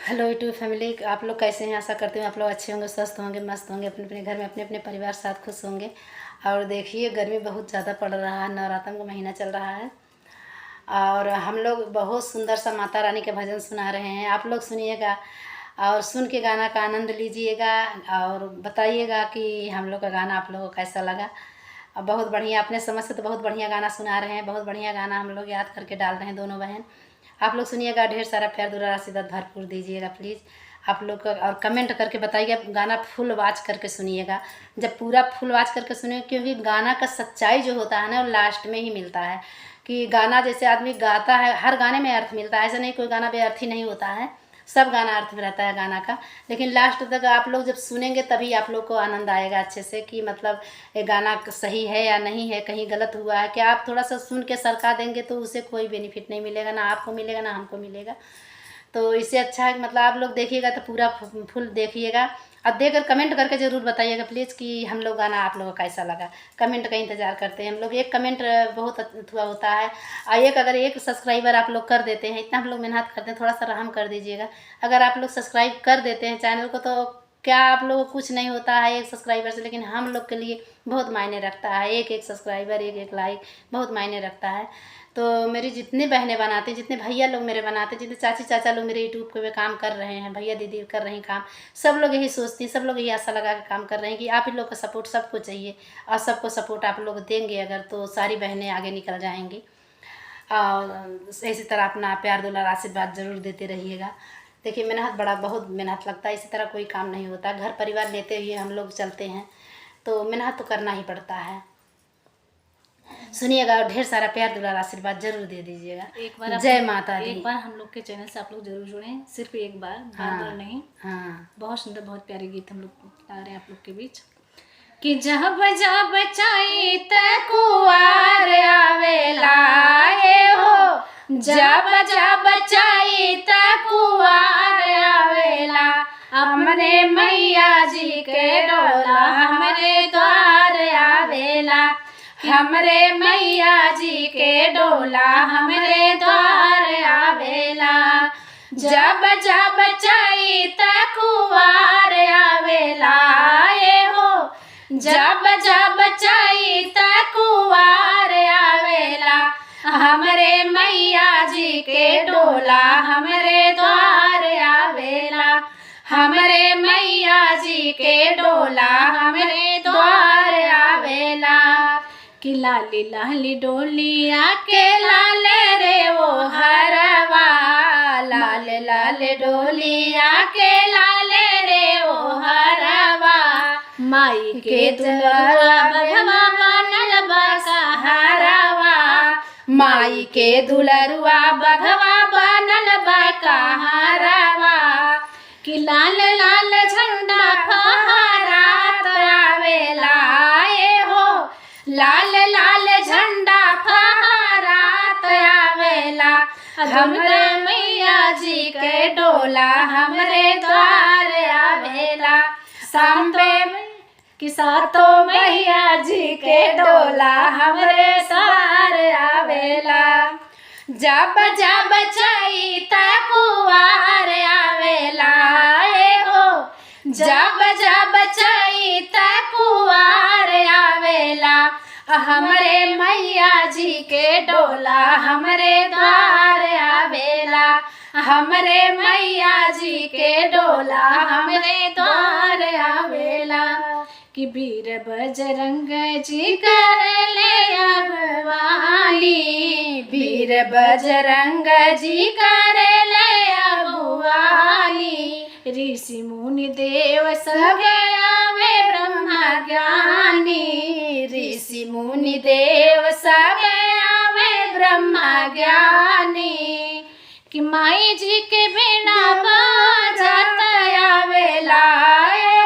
Hello YouTube family, आप लोग कैसे हैं? आशा करती हूँ आप लोग अच्छे होंगे, स्वस्थ होंगे, मस्त होंगे, अपने अपने घर में अपने अपने परिवार साथ खुश होंगे। और देखिए गर्मी बहुत ज़्यादा पड़ रहा है, नवरात्र का महीना चल रहा है और हम लोग बहुत सुंदर सा माता रानी के भजन सुना रहे हैं। आप लोग सुनिएगा और सुन के गाना का आनंद लीजिएगा और बताइएगा कि हम लोग का गाना आप लोगों को कैसा लगा। बहुत बढ़िया, अपने समझ से तो बहुत बढ़िया गाना सुना रहे हैं, बहुत बढ़िया गाना हम लोग याद करके डाल रहे हैं दोनों बहन। आप लोग सुनिएगा, ढेर सारा प्यार दुलार आशीर्वाद भरपूर दीजिएगा प्लीज़ आप लोग का, और कमेंट करके बताइएगा। गाना फुल वॉच करके सुनिएगा, जब पूरा फुल वॉच करके सुनिए, क्योंकि गाना का सच्चाई जो होता है ना वो लास्ट में ही मिलता है। कि गाना जैसे आदमी गाता है, हर गाने में अर्थ मिलता है, ऐसा नहीं कोई गाना बेअर्थी नहीं होता है, सब गाना अर्थ में रहता है गाना का। लेकिन लास्ट तक आप लोग जब सुनेंगे तभी आप लोग को आनंद आएगा अच्छे से कि मतलब ये गाना सही है या नहीं है, कहीं गलत हुआ है क्या। आप थोड़ा सा सुन के सरका देंगे तो उसे कोई बेनिफिट नहीं मिलेगा, ना आपको मिलेगा ना हमको मिलेगा। तो इससे अच्छा है मतलब आप लोग देखिएगा तो पूरा फुल देखिएगा। अब देखकर कमेंट करके ज़रूर बताइएगा प्लीज़ कि हम लोग गाना आप लोगों को कैसा लगा। कमेंट का इंतज़ार करते हैं हम लोग, एक कमेंट बहुत अथुआ होता है। और एक अगर एक सब्सक्राइबर आप लोग कर देते हैं, इतना हम लोग मेहनत करते हैं, थोड़ा सा रहम कर दीजिएगा। अगर आप लोग सब्सक्राइब कर देते हैं चैनल को तो क्या आप लोगों को कुछ नहीं होता है एक सब्सक्राइबर से, लेकिन हम लोग के लिए बहुत मायने रखता है। एक एक सब्सक्राइबर, एक एक लाइक बहुत मायने रखता है। तो मेरी जितनी बहनें बनाते हैं, जितने भैया लोग मेरे बनाते हैं, जितने चाची चाचा लोग मेरे यूट्यूब पे काम कर रहे हैं, भैया दीदी कर रहे हैं काम, सब लोग यही सोचती हैं, सब लोग यही आशा लगा के काम कर रहे हैं कि आप ही लोग का सपोर्ट सबको चाहिए। और सबको सपोर्ट आप लोग देंगे अगर, तो सारी बहनें आगे निकल जाएंगी। और इसी तरह अपना प्यार दुलार आशीर्वाद ज़रूर देते रहिएगा। देखिए मेहनत बहुत मेहनत लगता है, इसी तरह कोई काम नहीं होता। घर परिवार लेते हुए हम लोग चलते हैं तो मेहनत तो करना ही पड़ता है। सुनिएगा और ढेर सारा प्यार दुलार आशीर्वाद जरूर दे दीजिएगा। एक बार जय माता दी। एक बार हम लोग के चैनल से आप लोग जरूर जुड़ें, सिर्फ एक बार, बार बार नहीं। हाँ, बहुत सुंदर, बहुत प्यारे गीत हम लोग गा रहे हैं आप लोग के बीच। कि जब जब चाही त कुआर आवेला हो, जब जब चाही त कुआर आवेला, हमरे मैया जी के डोला हमरे द्वार आवेला, हमरे मैया जी के डोला हमरे द्वार आवेला। जब जब चाही त कुआर आवेला हो, जब जब चाही त कुआर आवेला, हमरे मैया जी के डोला हमरे द्वार आवेला, हमरे मैया जी के डोला हमरे द्वार आवेला। कि लाली लाली डोलिया के लाल रे वो हरवा, लाल लाल डोलिया के लाल रे वो हरवा, माई के दुलरुआ बघवा बनल बा कहरवा, माई के दुलरुआ बघवा बनल बा कहरवा। कि लाल लाल झंडा फहरात आवेला हो, लाल लाल झंडा फहरात आवेला, हमरे मैया जी के डोला हमरे द्वार आवेला। सांबे कि सातों मैया जी के डोला हमरे द्वार आवेला। जब जब चाही त कुआर आवेला हो, जब जब चाही त कुआर आवेला, हमरे मैया जी के डोला हमरे द्वार आवेला, हमरे मैया जी के डोला हमरे द्वार आवेला। कि वीर बजरंग जी करले अगवानी, वीर बजरंग जी करले अगवानी, ऋषि मुनि देव सब आवे ब्रह्मा ज्ञानी, ऋषि मुनि देव सब आवे ब्रह्मा ज्ञानी। कि माई जी के बिना बाजत आवेला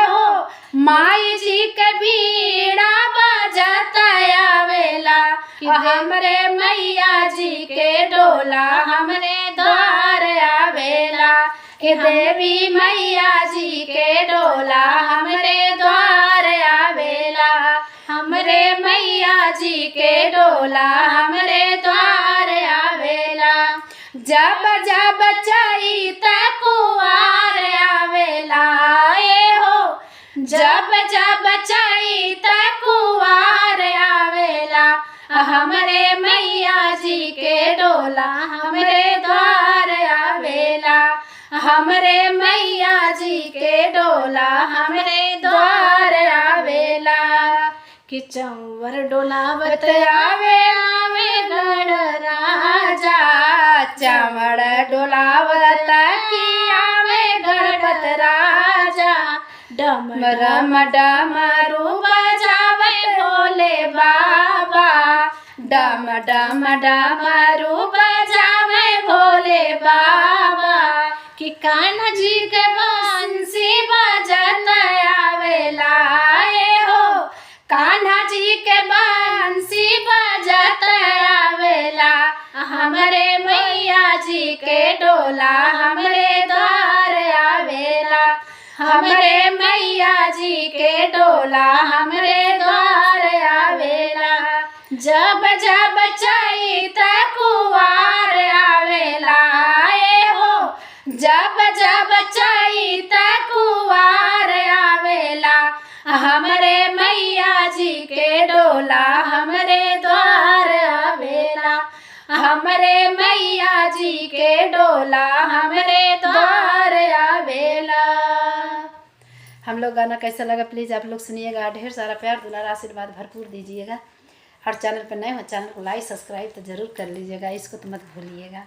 हो, माई जी के बीड़ा बाजत आवेला, हमरे मैया जी के डोला हमरे द्वार आवेला, कि देवी मैया जी के डोला हमरे द्वार आवेला, हमरे मैया जी के डोला हमरे द्वार आवेला। जब जब चाही त कुआर जब चैत कुवार आवेला हमरे मैया जी के डोला हमरे द्वार आवेला हमरे मैया जी के डोला हमरे द्वार आवेला कि चंवर डोलावत आवे आवे गण राजा चंवर डोलावत की आवे गणपत राजा डमरम डमरू बजावत भोले बाबा डम डम डमरू बजावे भोले बाबा कि कान्हा जी के बंसी बजत आवेला हो कान्हा जी के बंसी बजत आवेला हमरे मैया जी के डोला हमरे द्वार आवेला हमरे मैया जी के डोला हमरे द्वार आवेला जब जब चैत कुवार आवेला हो जब जब चैत कुवार आवेला हमरे मैया जी के डोला हमरे द्वार आवेला हमरे मैया जी के डोला हमरे द्वार आवेला। हम लोग गाना कैसा लगा प्लीज़ आप लोग सुनिएगा। ढेर सारा प्यार दुलार आशीर्वाद भरपूर दीजिएगा और चैनल पर नए हो चैनल को लाइक सब्सक्राइब तो ज़रूर कर लीजिएगा, इसको तो मत भूलिएगा।